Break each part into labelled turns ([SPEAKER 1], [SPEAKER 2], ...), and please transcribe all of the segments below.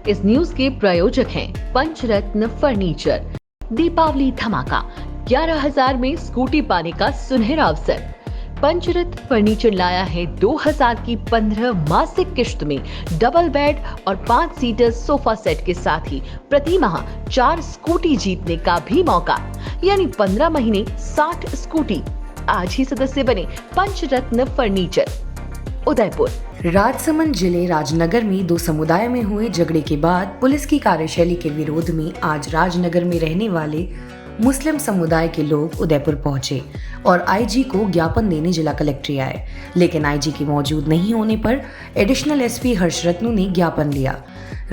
[SPEAKER 1] इस न्यूज के प्रायोजक हैं पंचरत्न फर्नीचर। दीपावली धमाका, 11,000 में स्कूटी पाने का सुनहरा अवसर। पंचरत्न फर्नीचर लाया है 2,000 की 15 मासिक किश्त में डबल बेड और 5 सीटर सोफा सेट के साथ ही प्रति माह 4 स्कूटी जीतने का भी मौका, यानी 15 महीने 60 स्कूटी। आज ही सदस्य बने पंचरत्न फर्नीचर, उदयपुर।
[SPEAKER 2] राजसमंद जिले राजनगर में दो समुदाय में हुए झगड़े के बाद पुलिस की कार्यशैली के विरोध में आज राजनगर में रहने वाले मुस्लिम समुदाय के लोग उदयपुर पहुंचे और आईजी को ज्ञापन देने जिला कलेक्ट्रेट आए, लेकिन आईजी के मौजूद नहीं होने पर एडिशनल एसपी हर्षरत्नु ने ज्ञापन लिया।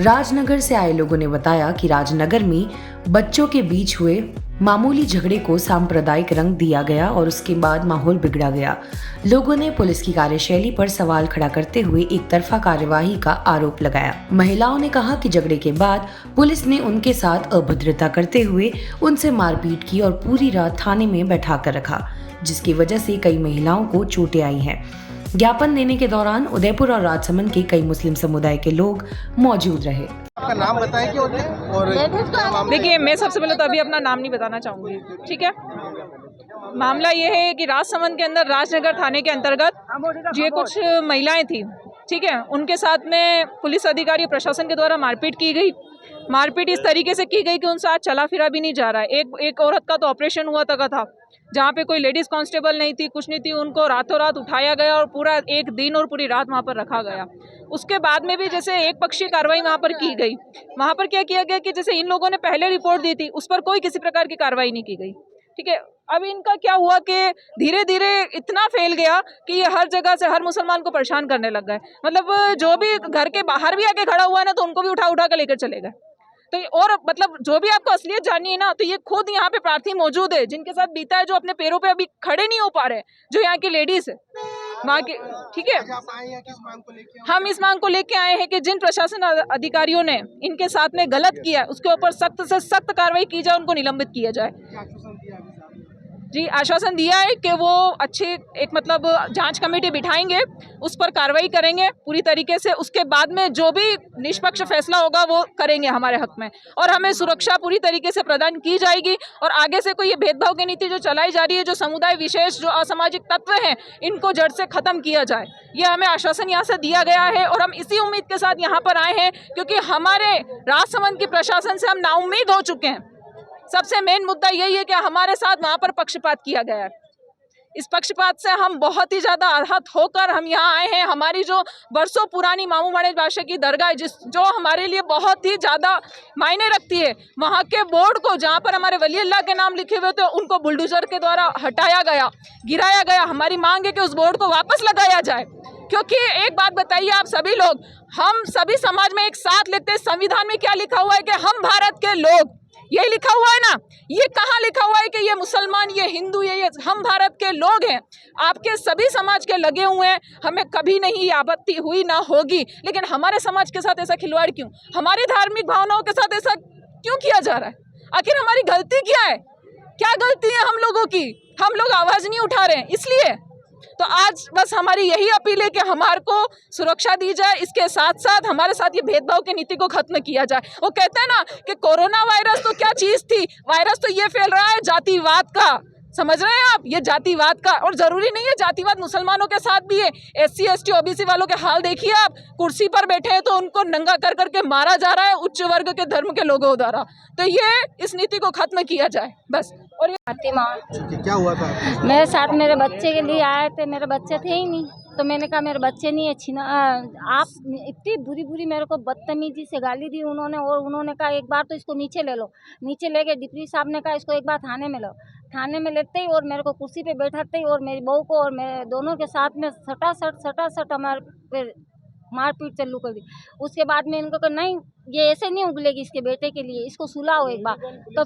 [SPEAKER 2] राजनगर से आए लोगों ने बताया कि राजनगर में बच्चों के बीच हुए मामूली झगड़े को सांप्रदायिक रंग दिया गया और उसके बाद माहौल बिगड़ा गया। लोगों ने पुलिस की कार्यशैली पर सवाल खड़ा करते हुए एक तरफा कार्यवाही का आरोप लगाया। महिलाओं ने कहा कि झगड़े के बाद पुलिस ने उनके साथ अभद्रता करते हुए उनसे मारपीट की और पूरी रात थाने में बैठा कर रखा, जिसकी वजह से कई महिलाओं को चोटें आई हैं। ज्ञापन देने के दौरान उदयपुर और राजसमंद के कई मुस्लिम समुदाय के लोग मौजूद रहे।
[SPEAKER 3] आपका नाम बताएं कि और
[SPEAKER 4] देखिए, मैं सबसे पहले तो अभी अपना नाम नहीं बताना चाहूँगी, ठीक है। मामला ये है कि राजसमंद के अंदर राजनगर थाने के अंतर्गत ये कुछ महिलाएं थी, ठीक है, उनके साथ में पुलिस अधिकारी प्रशासन के द्वारा मारपीट की गई। मारपीट इस तरीके से की गई कि उनसे आज चला फिरा भी नहीं जा रहा है। एक औरत का तो ऑपरेशन हुआ था जहाँ पे कोई लेडीज कांस्टेबल नहीं थी, कुछ नहीं थी, उनको रातों रात उठाया गया और पूरा एक दिन और पूरी रात वहाँ पर रखा गया। उसके बाद में भी जैसे एक पक्षीय कार्रवाई वहाँ पर की गई। वहाँ पर क्या किया गया कि जैसे इन लोगों ने पहले रिपोर्ट दी थी, उस पर कोई किसी प्रकार की कार्रवाई नहीं की गई, ठीक है। अब इनका क्या हुआ कि धीरे धीरे इतना फैल गया कि ये हर जगह से हर मुसलमान को परेशान करने लग गए। मतलब जो भी घर के बाहर भी आके खड़ा हुआ है ना, तो उनको भी उठा उठा कर लेकर चले गए। तो और मतलब जो भी आपको असलियत जाननी है ना, तो ये खुद यहाँ पे प्रार्थी मौजूद है जिनके साथ बीता है, जो अपने पैरों पे अभी खड़े नहीं हो पा रहे, जो यहाँ की लेडीज है माँ के, ठीक है। हम इस मांग को लेके आए हैं कि जिन प्रशासन अधिकारियों ने इनके साथ में गलत किया है, उसके ऊपर सख्त से सख्त कार्रवाई की जाए, उनको निलंबित किया जाए। जी, आश्वासन दिया है कि वो अच्छे एक मतलब जांच कमेटी बिठाएंगे, उस पर कार्रवाई करेंगे पूरी तरीके से। उसके बाद में जो भी निष्पक्ष फैसला होगा वो करेंगे हमारे हक में, और हमें सुरक्षा पूरी तरीके से प्रदान की जाएगी। और आगे से कोई ये भेदभाव की नीति जो चलाई जा रही है, जो समुदाय विशेष जो असामाजिक तत्व हैं, इनको जड़ से खत्म किया जाए, ये हमें आश्वासन यहाँ से दिया गया है। और हम इसी उम्मीद के साथ यहाँ पर आए हैं, क्योंकि हमारे राजसमंद की प्रशासन से हम नाउम्मीद हो चुके हैं। सबसे मेन मुद्दा यही है कि हमारे साथ वहाँ पर पक्षपात किया गया है। इस पक्षपात से हम बहुत ही ज़्यादा आहत होकर हम यहाँ आए हैं। हमारी जो बरसों पुरानी मामू मणेश बादशाह की दरगाह जो हमारे लिए बहुत ही ज़्यादा मायने रखती है, वहाँ के बोर्ड को जहाँ पर हमारे वली अल्लाह के नाम लिखे हुए थे, उनको बुलडोजर के द्वारा हटाया गया, गिराया गया। हमारी मांग है कि उस बोर्ड को वापस लगाया जाए, क्योंकि एक बात बताइए आप सभी लोग, हम सभी समाज में एक साथ लेते हैं। संविधान में क्या लिखा हुआ है कि हम भारत के लोग, यही लिखा हुआ है ना। ये कहाँ लिखा हुआ है कि ये मुसलमान, ये हिंदू, ये हम भारत के लोग हैं। आपके सभी समाज के लगे हुए हैं, हमें कभी नहीं आपत्ति हुई ना होगी, लेकिन हमारे समाज के साथ ऐसा खिलवाड़ क्यों? हमारी धार्मिक भावनाओं के साथ ऐसा क्यों किया जा रहा है? आखिर हमारी गलती क्या है? क्या गलती है हम लोगों की? हम लोग आवाज नहीं उठा रहे हैं, इसलिए तो आज बस हमारी यही अपील है कि हमारे को सुरक्षा दी जाए, इसके साथ साथ हमारे साथ ये भेदभाव की नीति को खत्म किया जाए। वो कहते हैं ना कि कोरोना वायरस तो क्या चीज थी, वायरस तो ये फैल रहा है जातिवाद का, समझ रहे हैं आप, ये जातिवाद का। और जरूरी नहीं है जातिवाद मुसलमानों के साथ भी है। SC ST OBC वालों के हाल देखिए आप, कुर्सी पर बैठे हैं तो उनको नंगा कर करके मारा जा रहा है उच्च वर्ग के धर्म के लोगों द्वारा। तो ये इस नीति को खत्म किया जाए बस। और
[SPEAKER 3] क्या हुआ था?
[SPEAKER 5] मेरे साथ मेरे बच्चे के लिए आए थे, मेरे बच्चे थे ही नहीं, तो मैंने कहा मेरे बच्चे नहीं है, छीना आप। इतनी बुरी बुरी मेरे को बदतमीजी से गाली दी उन्होंने, और उन्होंने कहा एक बार तो इसको नीचे ले लो। नीचे ले गए, डिप्टी साहब ने कहा इसको एक बार थाने में लो। थाने में लेते ही और मेरे को कुर्सी पे बैठाते ही और मेरी बहू को और मेरे दोनों के साथ में सटासट हमारे पे मारपीट चालू कर दी। उसके बाद में इनको कहा नहीं, ये ऐसे नहीं उगलेगी इसके बेटे के लिए, इसको सुलाओ एक बार। तो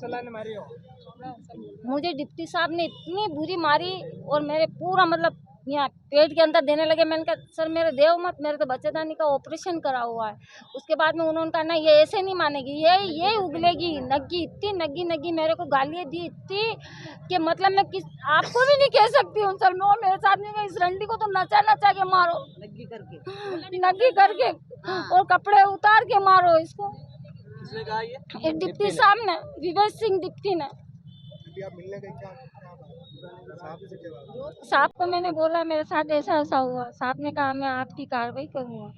[SPEAKER 5] मुझे डिप्टी साहब ने इतनी बुरी मारी और मेरे पूरा मतलब यहाँ पेट के अंदर देने लगे। मैंने कहा सर मेरे देव मत, मेरे तो बच्चेदानी का ऑपरेशन करा हुआ है। उसके बाद में उन्होंने कहा नहीं ये ऐसे नहीं मानेगी, ये उगलेगी। नग्गी, इतनी नग्गी मेरे को गालियाँ दी इतनी कि मतलब मैं किस आपको भी नहीं कह सकती हूँ सर। मेरे साथ नहीं, इस रंडी को तो नचा के मारो, नग्गी करके और कपड़े उतार के मारो इसको।
[SPEAKER 3] किसने कहा ये?
[SPEAKER 5] एक डिप्टी साहब ने, विवेक सिंह डिप्टी ने।
[SPEAKER 3] अभी आप मिलने गए, क्या साहब से क्या बात?
[SPEAKER 5] साहब को मैंने बोला मेरे साथ ऐसा ऐसा हुआ, साहब ने कहा मैं आपकी कार्रवाई करूँगा।